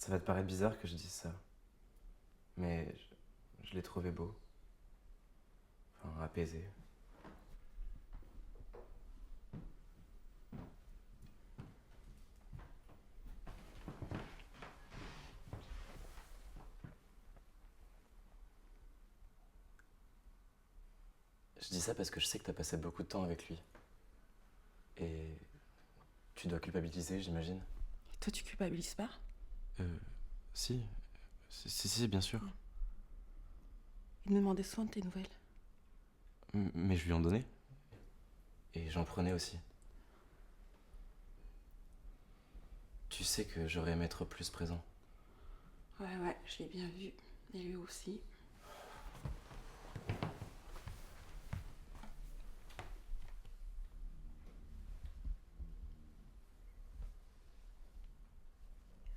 Ça va te paraître bizarre que je dise ça. Mais je l'ai trouvé beau. Enfin, apaisé. Je dis ça parce que je sais que t'as passé beaucoup de temps avec lui. Et tu dois culpabiliser, j'imagine. Et toi, tu culpabilises pas? Si. Si, bien sûr. Il me demandait souvent de tes nouvelles. Mais je lui en donnais. Et j'en prenais aussi. Tu sais que j'aurais aimé être plus présent. Ouais, je l'ai bien vu. Et lui aussi.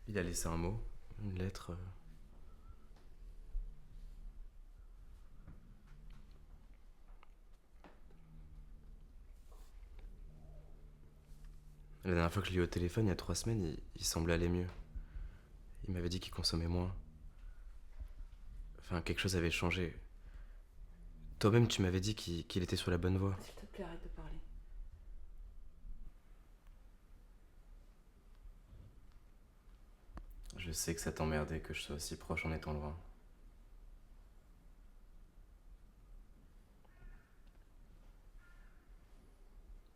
Il a laissé un mot, une lettre. La dernière fois que je l'ai eu au téléphone, il y a 3 semaines, il semblait aller mieux. Il m'avait dit qu'il consommait moins. Enfin, quelque chose avait changé. Toi-même, tu m'avais dit qu'il était sur la bonne voie. S'il te plaît, arrête de parler. Je sais que ça t'emmerdait que je sois aussi proche en étant loin.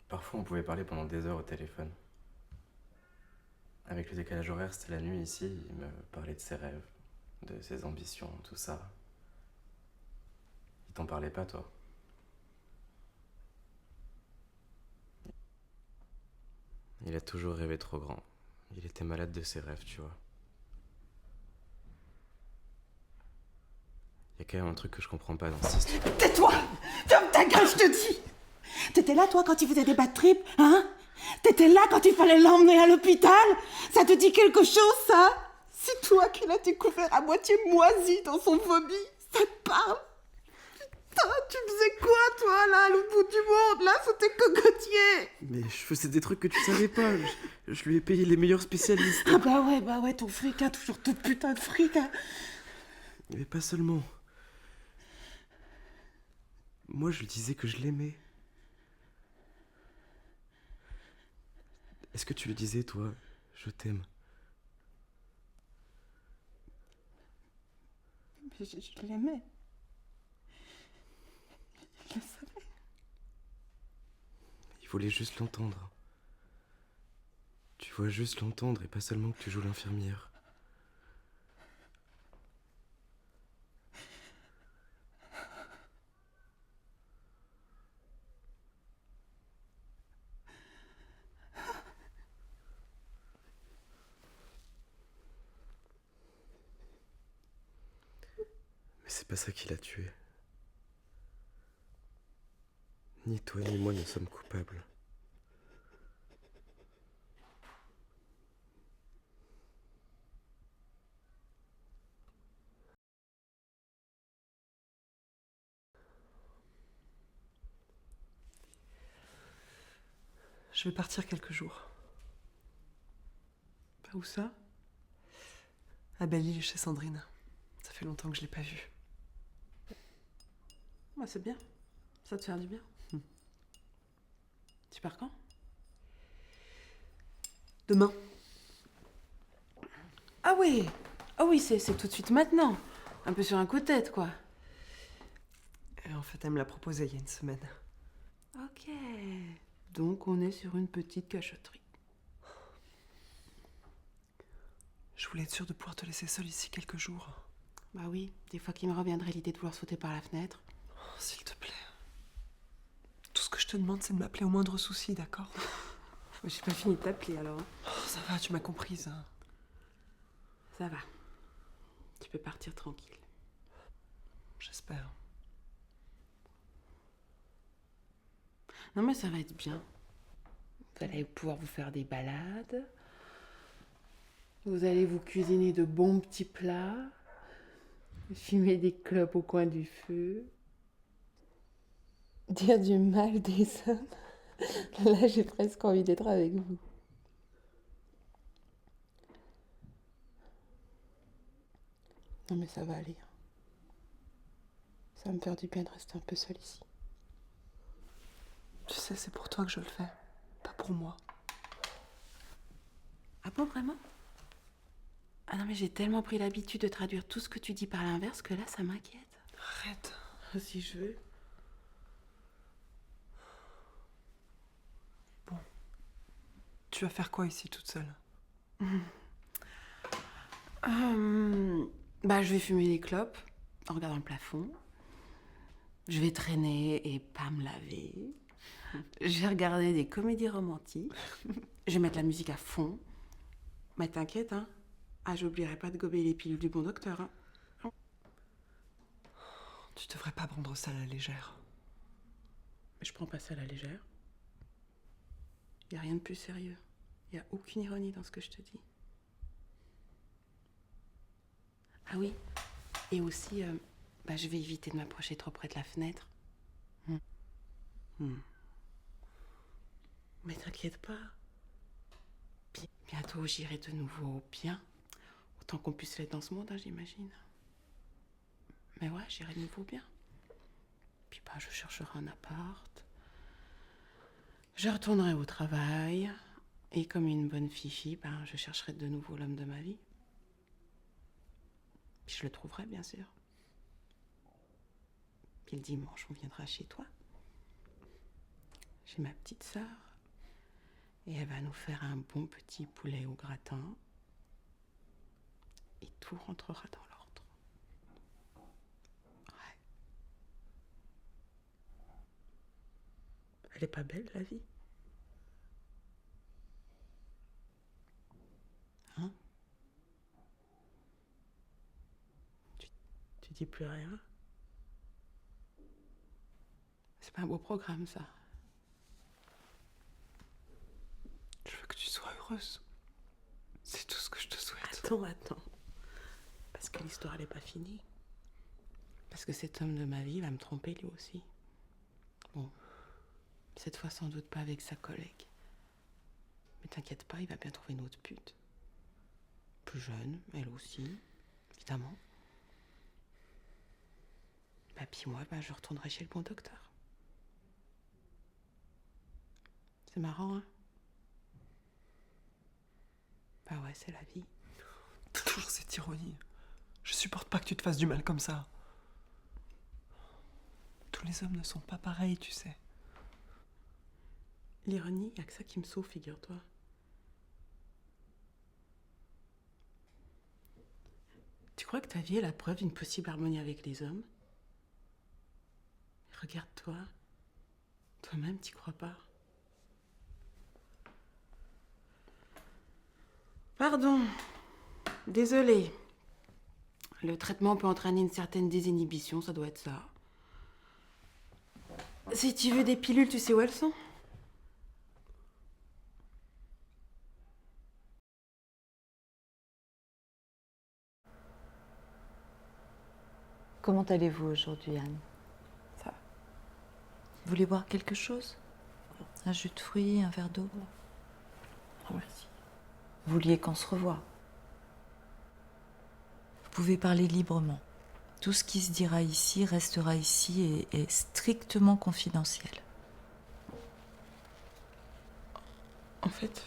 Parfois, on pouvait parler pendant des heures au téléphone. Avec le décalage horaire, c'était la nuit ici, il me parlait de ses rêves, de ses ambitions, tout ça. Il t'en parlait pas, toi? Il a toujours rêvé trop grand. Il était malade de ses rêves, tu vois. Il y a quand même un truc que je comprends pas dans cette histoire. Tais-toi! Ferme ta gueule, je te dis! T'étais là, toi, quand il faisait des bad trips, hein? T'étais là quand il fallait l'emmener à l'hôpital? Ça te dit quelque chose, ça? C'est toi qui l'as découvert à moitié moisi dans son vomi. Ça te parle? Putain, tu faisais quoi, toi, là, à l'autre bout du monde? Là, c'était cocotier! Mais je faisais des trucs que tu savais pas. Je lui ai payé les meilleurs spécialistes. Ah bah ouais, ton fric, hein, toujours ton putain de fric, hein. Mais pas seulement. Moi, je lui disais que je l'aimais. Est-ce que tu lui disais, toi, je t'aime? Mais je l'aimais. Je le savais. Il voulait juste l'entendre. Tu vois, juste l'entendre et pas seulement que tu joues l'infirmière. Mais c'est pas ça qui l'a tué. Ni toi ni moi ne sommes coupables. Je vais partir quelques jours. Où ça? À Belle-Île, chez Sandrine. Ça fait longtemps que je l'ai pas vue. Ouais, c'est bien. Ça te fait du bien. Tu pars quand? Demain. Ah oui! Ah oui, c'est tout de suite maintenant. Un peu sur un coup de tête, quoi. Et en fait, elle me l'a proposé il y a une semaine. Ok. Donc on est sur une petite cachotterie. Je voulais être sûre de pouvoir te laisser seule ici quelques jours. Bah oui, des fois qu'il me reviendrait l'idée de vouloir sauter par la fenêtre. Oh, s'il te plaît. Tout ce que je te demande, c'est de m'appeler au moindre souci, d'accord? J'ai pas fini de t'appeler alors. Oh, ça va, tu m'as comprise. Hein. Ça va. Tu peux partir tranquille. J'espère. Non mais ça va être bien. Vous allez pouvoir vous faire des balades. Vous allez vous cuisiner de bons petits plats. Fumer des clopes au coin du feu. Dire du mal des hommes. Là, j'ai presque envie d'être avec vous. Non mais ça va aller. Ça va me faire du bien de rester un peu seule ici. Tu sais, c'est pour toi que je le fais, pas pour moi. Ah bon, vraiment? Ah non mais j'ai tellement pris l'habitude de traduire tout ce que tu dis par l'inverse que là, ça m'inquiète. Arrête. Si je veux. Tu vas faire quoi ici toute seule? Je vais fumer des clopes en regardant le plafond. Je vais traîner et pas me laver. Je vais regarder des comédies romantiques. Je vais mettre la musique à fond. Mais t'inquiète, hein. Ah, j'oublierai pas de gober les pilules du bon docteur, hein. Tu devrais pas prendre ça à la légère. Mais je prends pas ça à la légère. Y a rien de plus sérieux. Y a aucune ironie dans ce que je te dis. Ah oui, et aussi, je vais éviter de m'approcher trop près de la fenêtre. Mais t'inquiète pas. Bientôt, j'irai de nouveau bien. Autant qu'on puisse l'être dans ce monde, hein, j'imagine. Mais ouais, j'irai de nouveau bien. Puis je chercherai un appart. Je retournerai au travail. Et comme une bonne fifi, je chercherai de nouveau l'homme de ma vie. Puis je le trouverai, bien sûr. Puis le dimanche, on viendra chez toi. J'ai ma petite sœur. Et elle va nous faire un bon petit poulet au gratin. Et tout rentrera dans l'ordre. Ouais. Elle est pas belle, la vie? Hein? Tu dis plus rien? C'est pas un beau programme, ça. Je veux que tu sois heureuse. C'est tout ce que je te souhaite. Attends. Parce que l'histoire, elle est pas finie. Parce que cet homme de ma vie va me tromper lui aussi. Bon, cette fois sans doute pas avec sa collègue. Mais t'inquiète pas, il va bien trouver une autre pute. Plus jeune, elle aussi, évidemment. Puis moi, je retournerai chez le bon docteur. C'est marrant, hein? Bah ouais, c'est la vie. Toujours cette ironie. Je supporte pas que tu te fasses du mal comme ça. Tous les hommes ne sont pas pareils, tu sais. L'ironie, y a que ça qui me sauve, figure-toi. Tu crois que ta vie est la preuve d'une possible harmonie avec les hommes? Regarde-toi. Toi-même, t'y crois pas? Pardon. Désolée. Le traitement peut entraîner une certaine désinhibition, ça doit être ça. Si tu veux des pilules, tu sais où elles sont? Comment allez-vous aujourd'hui, Anne? Ça. Vous voulez boire quelque chose? Un jus de fruits, un verre d'eau? Oh, merci. Vous vouliez qu'on se revoie? Vous pouvez parler librement. Tout ce qui se dira ici restera ici et est strictement confidentiel. En fait,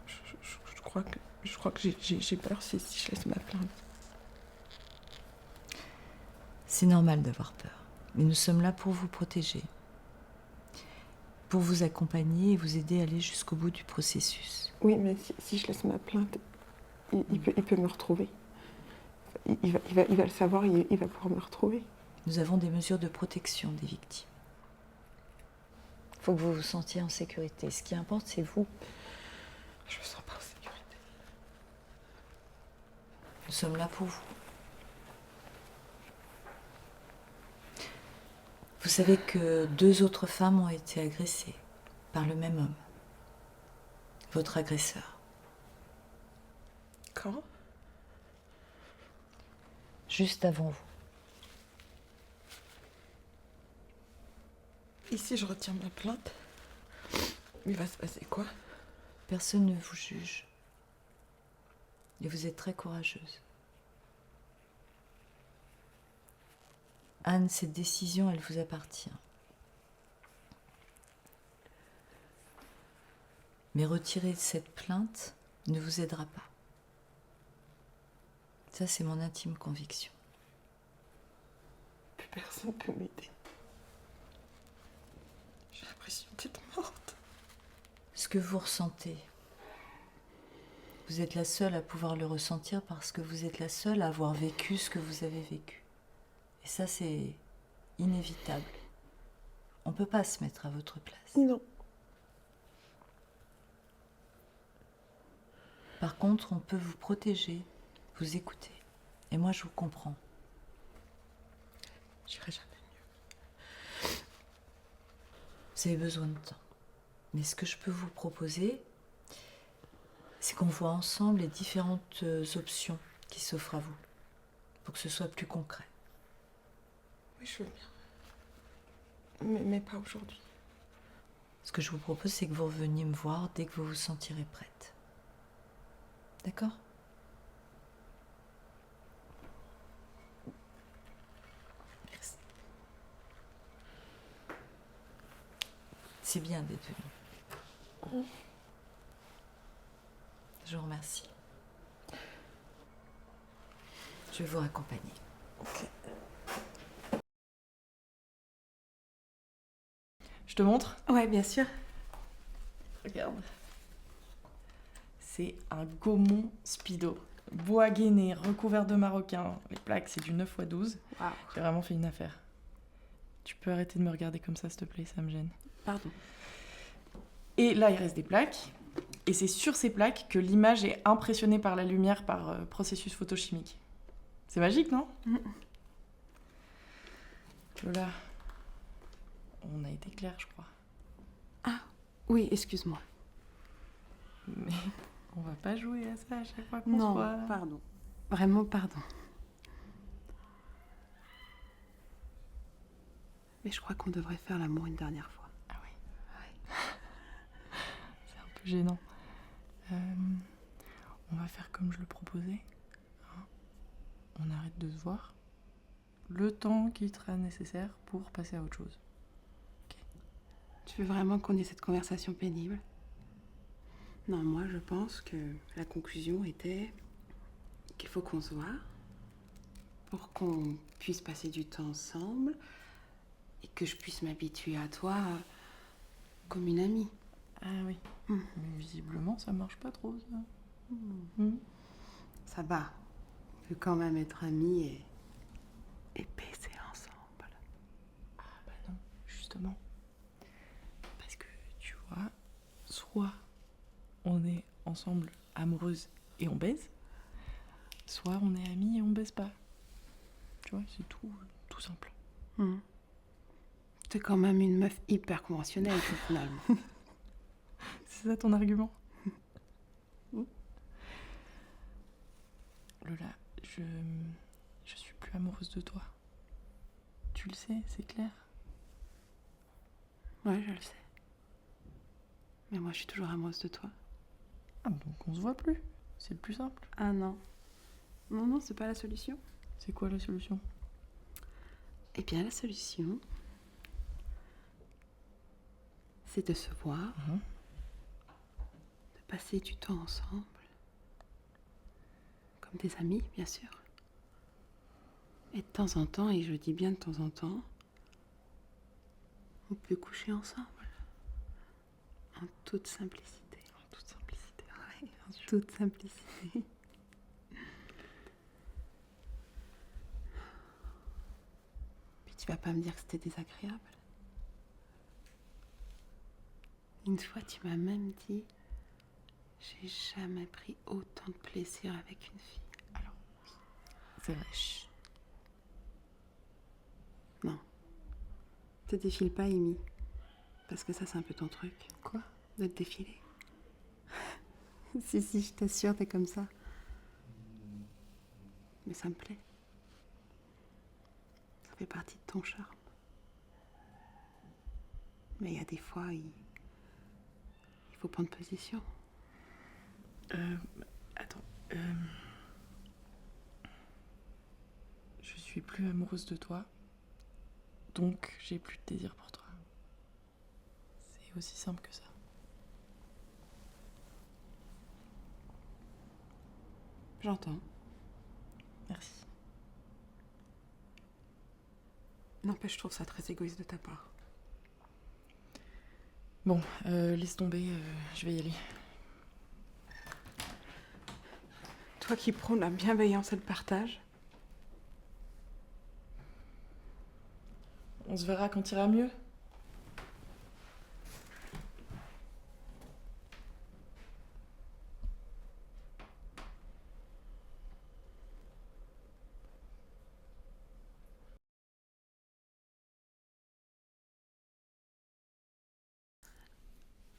je crois que j'ai peur si je laisse ma plainte. C'est normal d'avoir peur, mais nous sommes là pour vous protéger, pour vous accompagner et vous aider à aller jusqu'au bout du processus. Oui, mais si je laisse ma plainte, il peut me retrouver. Il va le savoir, il va pouvoir me retrouver. Nous avons des mesures de protection des victimes. Il faut que vous vous sentiez en sécurité. Ce qui importe, c'est vous. Je me sens pas en sécurité. Nous sommes là pour vous. Vous savez que 2 autres femmes ont été agressées par le même homme. Votre agresseur. Quand? Juste avant vous. Ici, je retiens ma plainte. Il va se passer quoi? Personne ne vous juge. Et vous êtes très courageuse. Anne, cette décision, elle vous appartient. Mais retirer cette plainte ne vous aidera pas. Ça, c'est mon intime conviction. Plus personne peut m'aider. J'ai l'impression d'être morte. Ce que vous ressentez, vous êtes la seule à pouvoir le ressentir parce que vous êtes la seule à avoir vécu ce que vous avez vécu. Et ça, c'est inévitable. On ne peut pas se mettre à votre place. Non. Par contre, on peut vous protéger, vous écouter. Et moi, je vous comprends. J'irai jamais mieux. Vous avez besoin de temps. Mais ce que je peux vous proposer, c'est qu'on voit ensemble les différentes options qui s'offrent à vous, pour que ce soit plus concret. Oui, je veux bien. Mais pas aujourd'hui. Ce que je vous propose, c'est que vous reveniez me voir dès que vous vous sentirez prête. D'accord ? Merci. C'est bien d'être venu. Je vous remercie. Je vais vous raccompagner. Ok. Je te montre? Ouais, bien sûr. Regarde. C'est un Gaumont Speedo. Bois gainé, recouvert de maroquin. Les plaques, c'est du 9x12. Waouh. J'ai vraiment fait une affaire. Tu peux arrêter de me regarder comme ça, s'il te plaît, ça me gêne. Pardon. Et là, il reste des plaques. Et c'est sur ces plaques que l'image est impressionnée par la lumière par processus photochimique. C'est magique, non? Lola, on a été clair, je crois. Oui, excuse-moi. Mais on va pas jouer à ça à chaque fois qu'on se Non, voit. pardon. Vraiment, pardon. Mais je crois qu'on devrait faire l'amour une dernière fois. Ah oui. C'est un peu gênant. On va faire comme je le proposais. Hein. On arrête de se voir. Le temps qui sera nécessaire pour passer à autre chose. Tu veux vraiment qu'on ait cette conversation pénible? Non, moi je pense que la conclusion était qu'il faut qu'on se voit pour qu'on puisse passer du temps ensemble et que je puisse m'habituer à toi comme une amie. Ah oui. Mm. Mais visiblement, ça marche pas trop, ça. Ça va. On peut quand même être amis et baiser ensemble. Ah bah non, justement. Parce que, tu vois, soit on est ensemble amoureuses et on baise, soit on est amis et on baise pas. Tu vois, c'est tout simple. T'es quand même une meuf hyper conventionnelle, toi, finalement. C'est ça ton argument? Lola, je suis plus amoureuse de toi. Tu le sais, c'est clair. Ouais, je le sais. Mais moi, je suis toujours amoureuse de toi. Ah, donc on se voit plus. C'est le plus simple. Ah non. Non, c'est pas la solution. C'est quoi la solution? Eh bien, la solution, c'est de se voir, de passer du temps ensemble, comme des amis, bien sûr. Et de temps en temps, et je dis bien de temps en temps, on peut coucher ensemble. En toute simplicité. En toute simplicité. Ouais, en toute simplicité. Puis tu vas pas me dire que c'était désagréable. Une fois, tu m'as même dit, j'ai jamais pris autant de plaisir avec une fille. Alors, c'est vrai. Chut. Non. Te défile pas, Amy. Parce que ça, c'est un peu ton truc. Quoi? De te défiler. Si, je t'assure, t'es comme ça. Mais ça me plaît. Ça fait partie de ton charme. Mais il y a des fois, il faut prendre position. Attends. Je suis plus amoureuse de toi. Donc, j'ai plus de désir pour toi. C'est aussi simple que ça. J'entends. Merci. N'empêche, je trouve ça très égoïste de ta part. Bon, laisse tomber, je vais y aller. Toi qui prônes la bienveillance et le partage. On se verra quand ira mieux.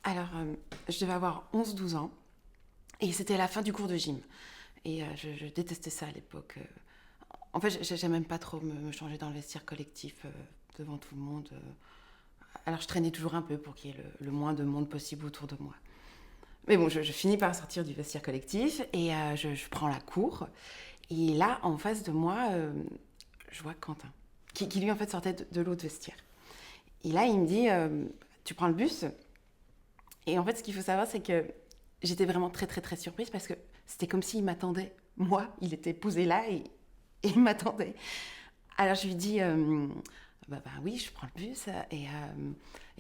Alors, je devais avoir 11-12 ans. Et c'était la fin du cours de gym. Et je détestais ça à l'époque. En fait, j'aimais même pas trop me changer dans le vestiaire collectif devant tout le monde. Alors, je traînais toujours un peu pour qu'il y ait le moins de monde possible autour de moi. Mais bon, je finis par sortir du vestiaire collectif et je prends la cour. Et là, en face de moi, je vois Quentin, qui lui, en fait, sortait de l'autre vestiaire. Et là, il me dit, tu prends le bus? Et en fait, ce qu'il faut savoir, c'est que j'étais vraiment très, très, très surprise parce que c'était comme s'il m'attendait. Moi, il était posé là et il m'attendait. Alors, je lui dis, bah oui, je prends le bus. Et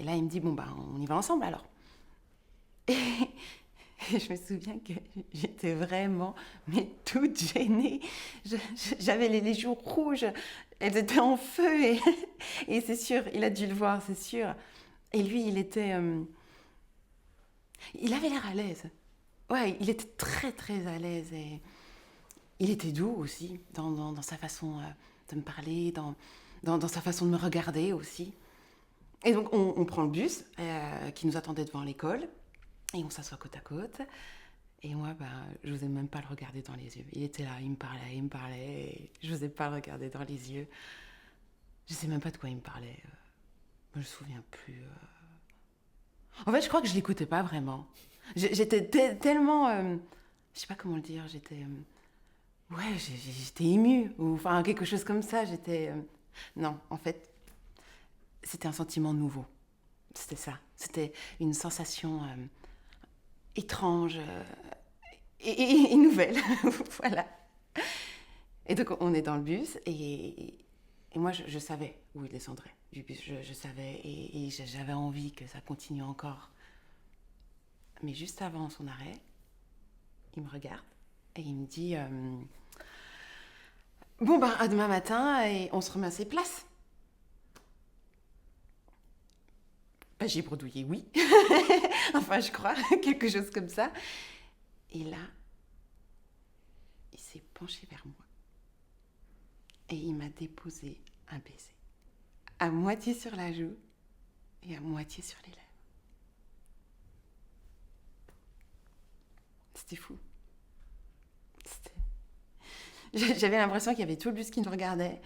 là, il me dit, bon, bah, on y va ensemble alors. Et je me souviens que j'étais vraiment, mais toute gênée. J'avais les joues rouges, elles étaient en feu. Et c'est sûr, il a dû le voir, c'est sûr. Et lui, il était... il avait l'air à l'aise. Ouais, il était très, très à l'aise. Et il était doux aussi, dans sa façon de me parler, dans sa façon de me regarder aussi. Et donc, on prend le bus qui nous attendait devant l'école. Et on s'assoit côte à côte. Et moi, je n'osais même pas le regarder dans les yeux. Il était là, il me parlait. Et je n'osais pas le regarder dans les yeux. Je ne sais même pas de quoi il me parlait. Je me souviens plus. En fait, je crois que je l'écoutais pas vraiment. J'étais tellement... je sais pas comment le dire. J'étais émue. Ou enfin, quelque chose comme ça. Non, en fait, c'était un sentiment nouveau. C'était ça. C'était une sensation... étrange et nouvelle. Voilà. Et donc, on est dans le bus et moi, je savais où il descendrait du bus. Je savais et j'avais envie que ça continue encore. Mais juste avant son arrêt, il me regarde et il me dit bon, à demain matin et on se remet à ses places. J'ai bredouillé oui. Enfin, je crois, quelque chose comme ça. Et là, il s'est penché vers moi. Et il m'a déposé un baiser. À moitié sur la joue et à moitié sur les lèvres. C'était fou. J'avais l'impression qu'il y avait tout le bus qui nous regardait.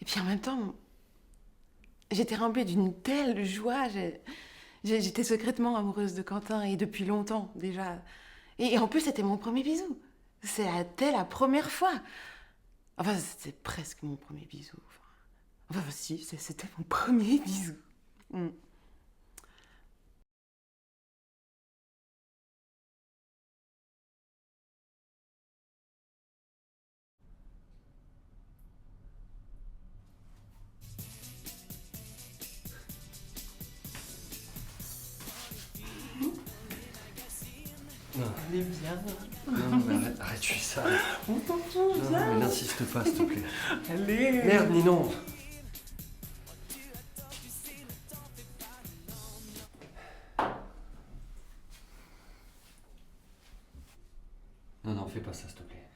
Et puis en même temps, j'étais remplie d'une telle joie. J'étais secrètement amoureuse de Quentin et depuis longtemps déjà. Et en plus, c'était mon premier bisou. C'était la première fois. Enfin, c'était presque mon premier bisou. Enfin si, c'était mon premier bisou. Mm. Non, Elle est bien. non, mais arrête, je suis sale. On t'entend Non, bien. mais n'insiste pas, s'il te plaît. Allez. Merde, Ninon. Non, fais pas ça, s'il te plaît.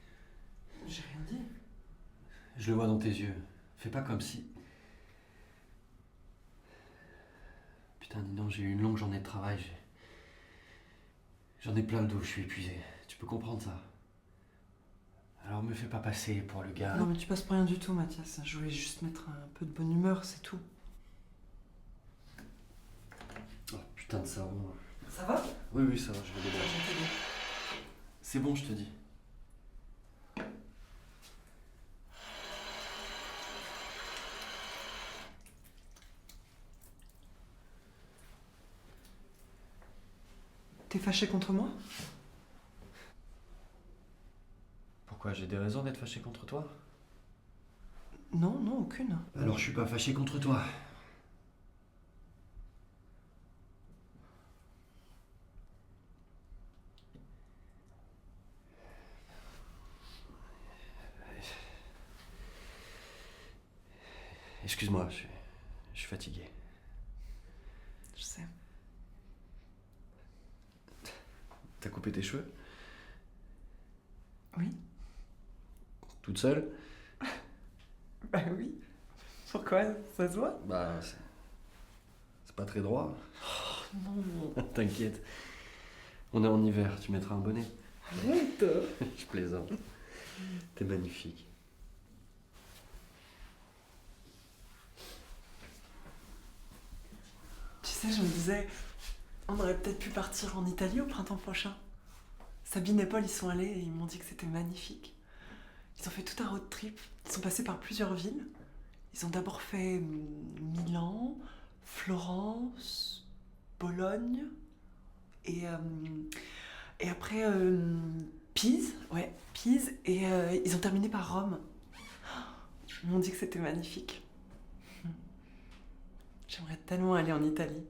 J'ai rien dit. Je le vois dans tes yeux. Fais pas comme si... Putain, Ninon, j'ai eu une longue journée de travail. J'en ai plein le dos, je suis épuisé. Tu peux comprendre ça? Alors me fais pas passer pour le gars... Non mais tu passes pour rien du tout, Mathias. Je voulais juste mettre un peu de bonne humeur, c'est tout. Oh putain de savon. Ça va? Oui, ça va, je vais Je débarrasser. vais t'aider. C'est bon, je te dis. T'es fâché contre moi? Pourquoi? J'ai des raisons d'être fâché contre toi? Non, non, aucune. Alors je suis pas fâché contre toi. Excuse-moi, je suis fatigué. Je sais. T'as coupé tes cheveux? Oui? Toute seule? Bah oui. Pourquoi? Ça se voit? Bah, c'est pas très droit. Non. T'inquiète. On est en hiver, tu mettras un bonnet. Arrête. Je plaisante. T'es magnifique. Tu sais, je me disais, on aurait peut-être pu partir en Italie au printemps prochain. Sabine et Paul y sont allés et ils m'ont dit que c'était magnifique. Ils ont fait tout un road trip. Ils sont passés par plusieurs villes. Ils ont d'abord fait Milan, Florence, Bologne et après Pise. Ouais, Pise. Et ils ont terminé par Rome. Ils m'ont dit que c'était magnifique. J'aimerais tellement aller en Italie.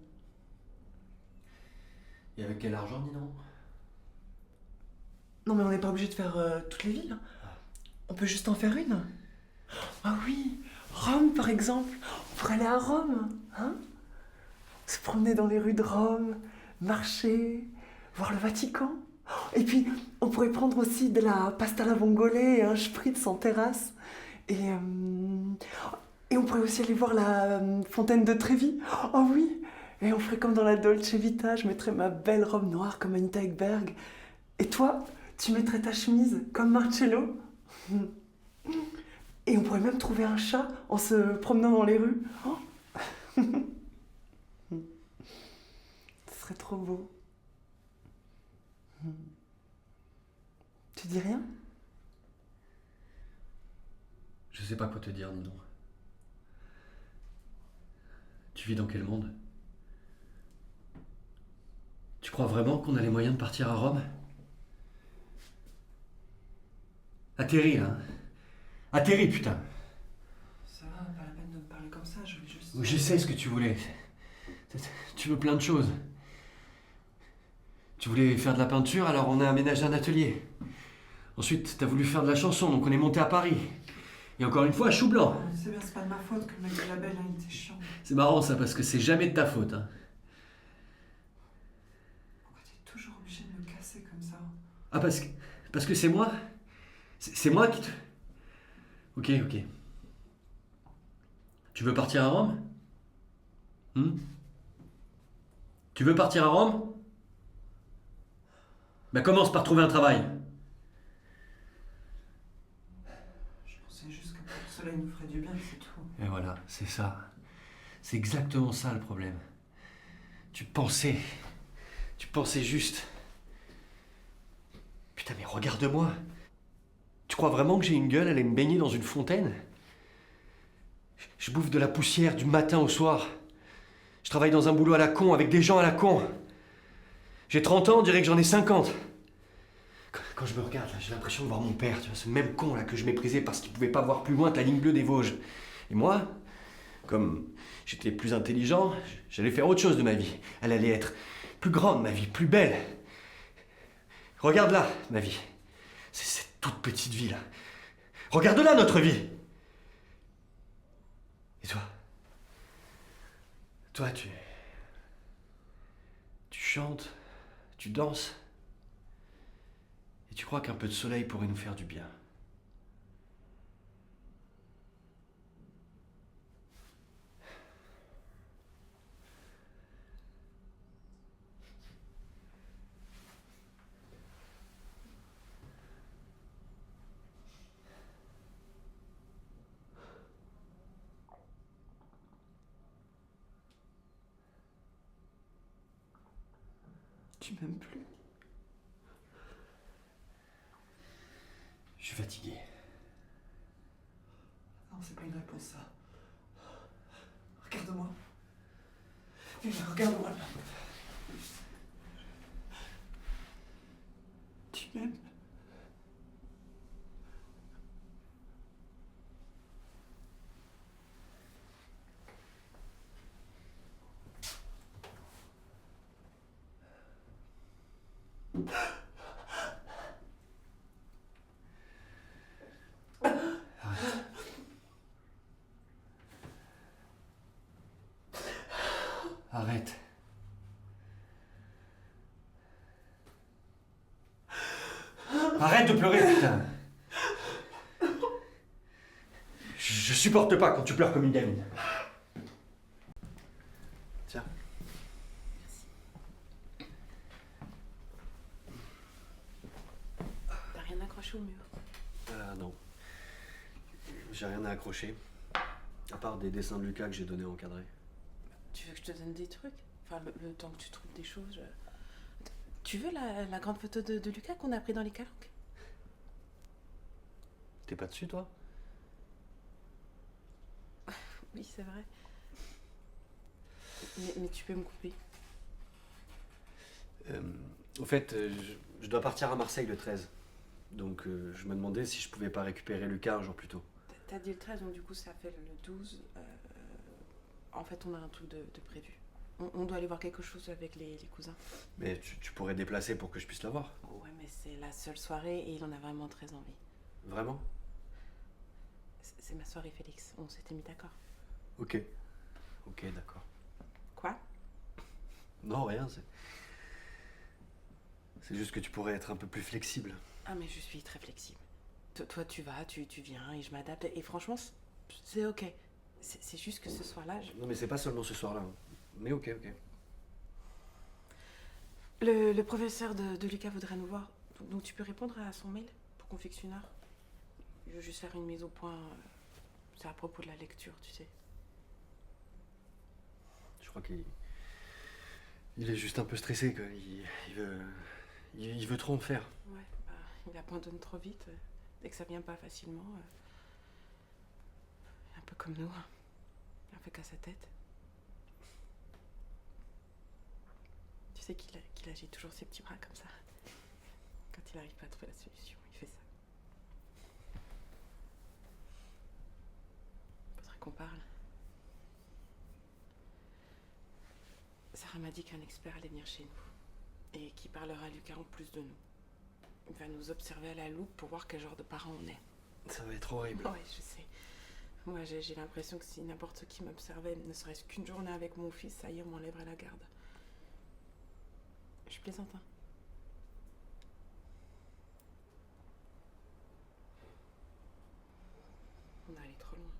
Et avec quel argent, dis donc? Non mais on n'est pas obligé de faire toutes les villes. On peut juste en faire une. Ah oui, Rome par exemple. On pourrait aller à Rome, hein? Se promener dans les rues de Rome, marcher, voir le Vatican. Et puis on pourrait prendre aussi de la pasta alla vongole et un spritz en terrasse. Et on pourrait aussi aller voir la fontaine de Trévi. Oh oui. Et on ferait comme dans la Dolce Vita. Je mettrais ma belle robe noire comme Anita Ekberg. Et toi, tu mettrais ta chemise comme Marcello. Et on pourrait même trouver un chat en se promenant dans les rues. Oh. Ce serait trop beau. Tu dis rien? Je sais pas quoi te dire, dis donc. Tu vis dans quel monde? Tu crois vraiment qu'on a les moyens de partir à Rome? Atterris, là. Atterris, putain. Ça va, pas la peine de me parler comme ça, je voulais juste... Je sais ce que tu voulais. Tu veux plein de choses. Tu voulais faire de la peinture, alors on a aménagé un atelier. Ensuite, t'as voulu faire de la chanson, donc on est monté à Paris. Et encore une fois, chou blanc. Je sais bien, c'est pas de ma faute que le mec de la belle, il était chiant. C'est marrant ça, parce que c'est jamais de ta faute. Hein. Pourquoi t'es toujours obligé de me casser comme ça? Ah, parce que c'est moi? C'est moi qui te... Ok. Tu veux partir à Rome? Tu veux partir à Rome? Bah commence par trouver un travail. Je pensais juste que le soleil nous ferait du bien, c'est tout. Et voilà, c'est ça. C'est exactement ça le problème. Tu pensais juste. Putain, mais regarde-moi. Tu crois vraiment que j'ai une gueule à aller me baigner dans une fontaine? Je bouffe de la poussière du matin au soir. Je travaille dans un boulot à la con, avec des gens à la con. J'ai 30 ans, on dirait que j'en ai 50. Quand je me regarde, là, j'ai l'impression de voir mon père, tu vois, ce même con là que je méprisais parce qu'il pouvait pas voir plus loin que la ligne bleue des Vosges. Et moi, comme j'étais plus intelligent, j'allais faire autre chose de ma vie. Elle allait être plus grande, ma vie, plus belle. Regarde là, ma vie. C'est cette toute petite vie là. Regarde là, notre vie. Et toi? Toi, tu chantes, tu danses. Et tu crois qu'un peu de soleil pourrait nous faire du bien. Tu m'aimes plus? Je suis fatigué. Non, c'est pas une réponse, ça. Regarde-moi. Regarde-moi là. tu m'aimes. Arrête. Arrête de pleurer, putain. Je supporte pas quand tu pleures comme une gamine. Tiens. T'as rien accroché au mur? Ah non. J'ai rien à accrocher. À part des dessins de Lucas que j'ai donnés à encadrer. Tu veux que je te donne des trucs? Enfin, le temps que tu trouves des choses. Tu veux la grande photo de Lucas qu'on a pris dans les calanques? T'es pas dessus, toi? Oui, c'est vrai. Mais tu peux me couper. Au fait, je dois partir à Marseille le 13. Donc je me demandais si je pouvais pas récupérer Lucas un jour plus tôt. T'as dit le 13, donc du coup ça fait le 12. En fait, on a un truc de prévu. On doit aller voir quelque chose avec les cousins. Mais tu pourrais déplacer pour que je puisse la voir. Ouais, mais c'est la seule soirée et il en a vraiment très envie. Vraiment? C'est ma soirée, Félix. On s'était mis d'accord. Ok. Ok, d'accord. Quoi? Non, rien, c'est juste que tu pourrais être un peu plus flexible. Ah, mais je suis très flexible. Toi, tu vas, tu viens et je m'adapte. Et franchement, c'est ok. C'est juste que ce soir-là, Non, mais c'est pas seulement ce soir-là. Hein. Mais ok, ok. Le professeur de Lucas voudrait nous voir. Donc tu peux répondre à son mail pour qu'on fixe une heure. Je veux juste faire une mise au point. C'est à propos de la lecture, tu sais. Je crois qu'il est juste un peu stressé, quoi. Il veut trop en faire. Ouais, bah, il abandonne trop vite. Dès que ça vient pas facilement. Un peu comme nous. Il en fait qu'à sa tête. Tu sais qu'il agite toujours ses petits bras comme ça. Quand il n'arrive pas à trouver la solution, il fait ça. Faudrait qu'on parle. Sarah m'a dit qu'un expert allait venir chez nous. Et qui parlera à Lucas en plus de nous. Il va nous observer à la loupe pour voir quel genre de parents on est. Ça va être horrible. Ouais, je sais. Moi, j'ai l'impression que si n'importe qui m'observait, ne serait-ce qu'une journée avec mon fils, ça y est, on m'enlèverait la garde. Je plaisante, hein. On est allé trop loin.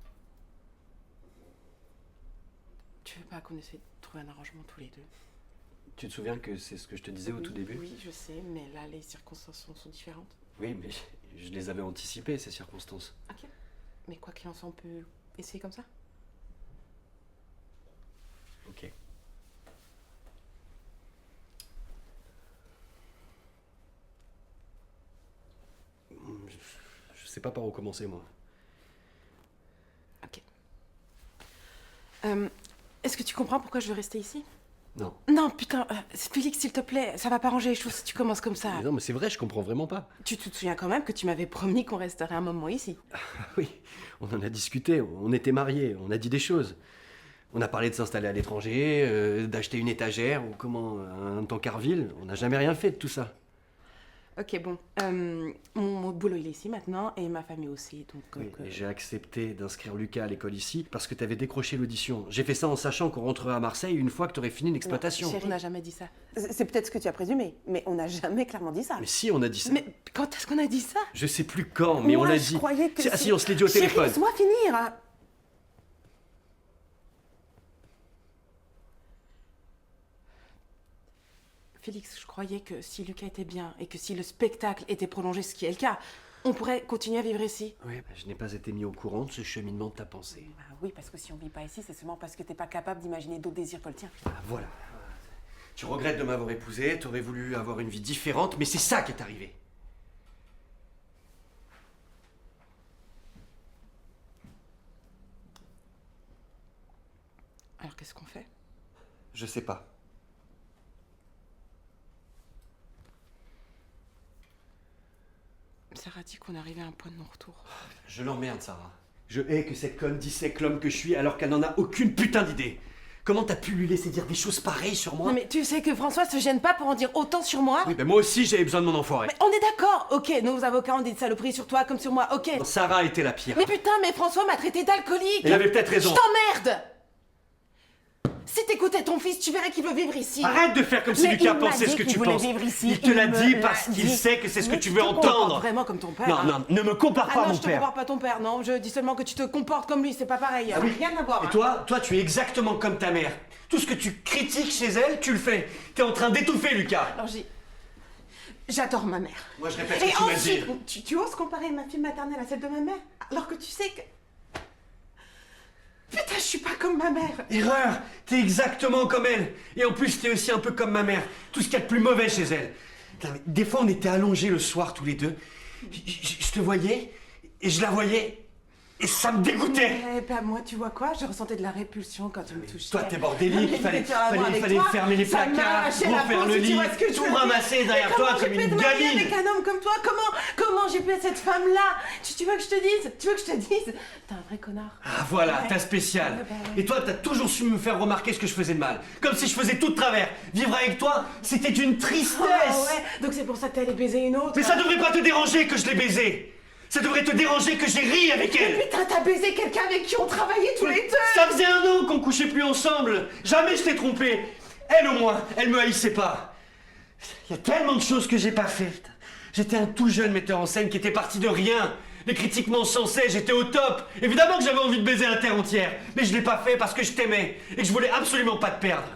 Tu veux pas qu'on essaie de trouver un arrangement tous les deux? Tu te souviens que c'est ce que je te disais au tout début? Oui, je sais, mais là, les circonstances sont différentes. Oui, mais je les avais anticipées, ces circonstances. Ok. Mais quoi qu'il en soit, on peut essayer comme ça? Ok. Je sais pas par où commencer, moi. Ok. Est-ce que tu comprends pourquoi je veux rester ici? Non. Non, putain, Félix, s'il te plaît, ça va pas ranger les choses si tu commences comme ça. Mais non, mais c'est vrai, je comprends vraiment pas. Tu te souviens quand même que tu m'avais promis qu'on resterait un moment ici. Ah oui, on en a discuté, on était mariés, on a dit des choses. On a parlé de s'installer à l'étranger, d'acheter une étagère ou comment un tankerville. On n'a jamais rien fait de tout ça. Ok, bon. Mon boulot, il est ici maintenant et ma famille aussi. Donc, Oui, et j'ai accepté d'inscrire Lucas à l'école ici parce que t'avais décroché l'audition. J'ai fait ça en sachant qu'on rentrerait à Marseille une fois que t'aurais fini l'exploitation. Chérie, on n'a jamais dit ça. C'est peut-être ce que tu as présumé, mais on n'a jamais clairement dit ça. Mais si, on a dit ça. Mais quand est-ce qu'on a dit ça? Je sais plus quand, mais Moi, on l'a je dit. croyais que Ah si, on se l'est dit au Chérie, téléphone. laisse-moi finir, hein. Félix, je croyais que si Lucas était bien et que si le spectacle était prolongé, ce qui est le cas, on pourrait continuer à vivre ici. Oui, bah, je n'ai pas été mis au courant de ce cheminement de ta pensée. Bah oui, parce que si on vit pas ici, c'est seulement parce que t'es pas capable d'imaginer d'autres désirs que le tien. Ah, voilà. Tu regrettes de m'avoir épousé, t'aurais voulu avoir une vie différente, mais c'est ça qui est arrivé. Alors qu'est-ce qu'on fait? Je sais pas. Sarah dit qu'on arrivait à un point de non-retour. Je l'emmerde, Sarah. Je hais que cette conne dissèque l'homme que je suis alors qu'elle n'en a aucune putain d'idée. Comment t'as pu lui laisser dire des choses pareilles sur moi? Non mais tu sais que François se gêne pas pour en dire autant sur moi? Oui, ben moi aussi j'avais besoin de mon enfoiré. Mais on est d'accord, ok, nos avocats ont dit de saloperies sur toi comme sur moi, ok. Sarah était la pire. Mais putain, mais François m'a traité d'alcoolique. Il avait peut-être Je raison. t'emmerde. Si t'écoutais ton fils, tu verrais qu'il veut vivre ici. Arrête de faire comme si Mais Lucas il m'a pensait dit ce que qu'il tu voulait penses. vivre ici, Il te l'a il dit me parce l'a qu'il dit. sait que c'est ce que Mais tu tu veux te comportes entendre. vraiment comme ton père. Non, hein. non, ne me compare pas Ah à non, mon je te père. compare pas ton père, non. Je dis seulement que tu te comportes comme lui, c'est pas pareil. Ah oui. Rien à voir. Et hein. toi, tu es exactement comme ta mère. Tout ce que tu critiques chez elle, tu le fais. T'es en train d'étouffer, Lucas. Alors j'adore ma mère. Moi, je répète Et ce que tu m'as dit. ensuite, tu oses comparer ma fille maternelle à celle de ma mère, alors que tu sais que... Putain, je suis pas comme ma mère. Erreur. T'es exactement comme elle. Et en plus, t'es aussi un peu comme ma mère. Tout ce qu'il y a de plus mauvais chez elle. Putain, mais des fois, on était allongés le soir tous les deux. Je te voyais et je la voyais. Et ça me dégoûtait. Eh ben moi, tu vois quoi? Je ressentais de la répulsion quand tu me touchais. Toi, t'es bordélique, il fallait avec toi, fermer les ça m'a placards, arraché la refaire peau, le si tu lit, vois ce que je tout veux dire. ramasser derrière Mais toi comment comme j'ai pu une être mariée gamine. avec un homme comme toi? Comment j'ai pu être cette femme-là? Tu veux que je te dise? Tu veux que je te dise? T'es un vrai connard. Ah voilà, Ouais. t'as spécial. Ouais, bah ouais. Et toi, t'as toujours su me faire remarquer ce que je faisais de mal. Comme si je faisais tout de travers. Vivre avec toi, c'était une tristesse. Oh, ouais, donc c'est pour ça que t'es allé baiser une autre. Mais ça devrait pas te déranger que je l'ai baisée. Ça devrait te déranger que j'ai ri avec Mais elle. putain, t'as baisé quelqu'un avec qui on travaillait tous les deux. Ça faisait 1 an qu'on couchait plus ensemble. Jamais je t'ai trompé. Elle au moins, elle me haïssait pas. Il y a tellement de choses que j'ai pas fait. J'étais un tout jeune metteur en scène qui était parti de rien. Les critiques m'encensaient, j'étais au top. Évidemment que j'avais envie de baiser la terre entière. Mais je l'ai pas fait parce que je t'aimais et que je voulais absolument pas te perdre.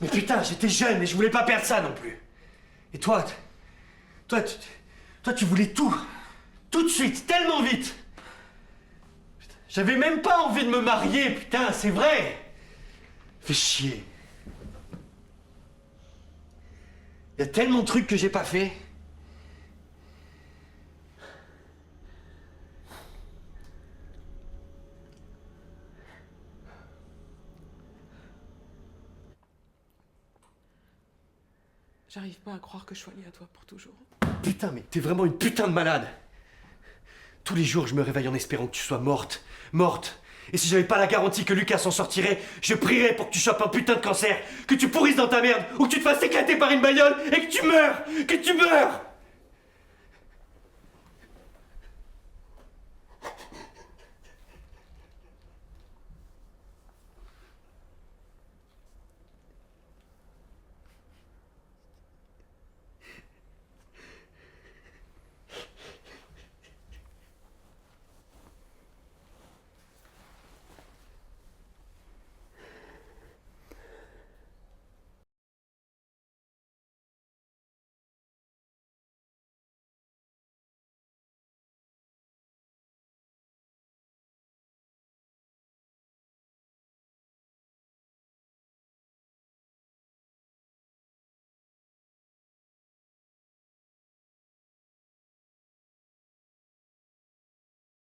Mais putain, j'étais jeune et je voulais pas perdre ça non plus. Et toi, tu voulais tout. Tout de suite, tellement vite. Putain, j'avais même pas envie de me marier, putain, c'est vrai. Fais chier. Il y a tellement de trucs que j'ai pas fait. J'arrive pas à croire que je sois liée à toi pour toujours. Putain, mais t'es vraiment une putain de malade. Tous les jours, je me réveille en espérant que tu sois morte. Morte. Et si j'avais pas la garantie que Lucas s'en sortirait, je prierais pour que tu chopes un putain de cancer, que tu pourrisses dans ta merde, ou que tu te fasses éclater par une bagnole et que tu meurs. Que tu meurs.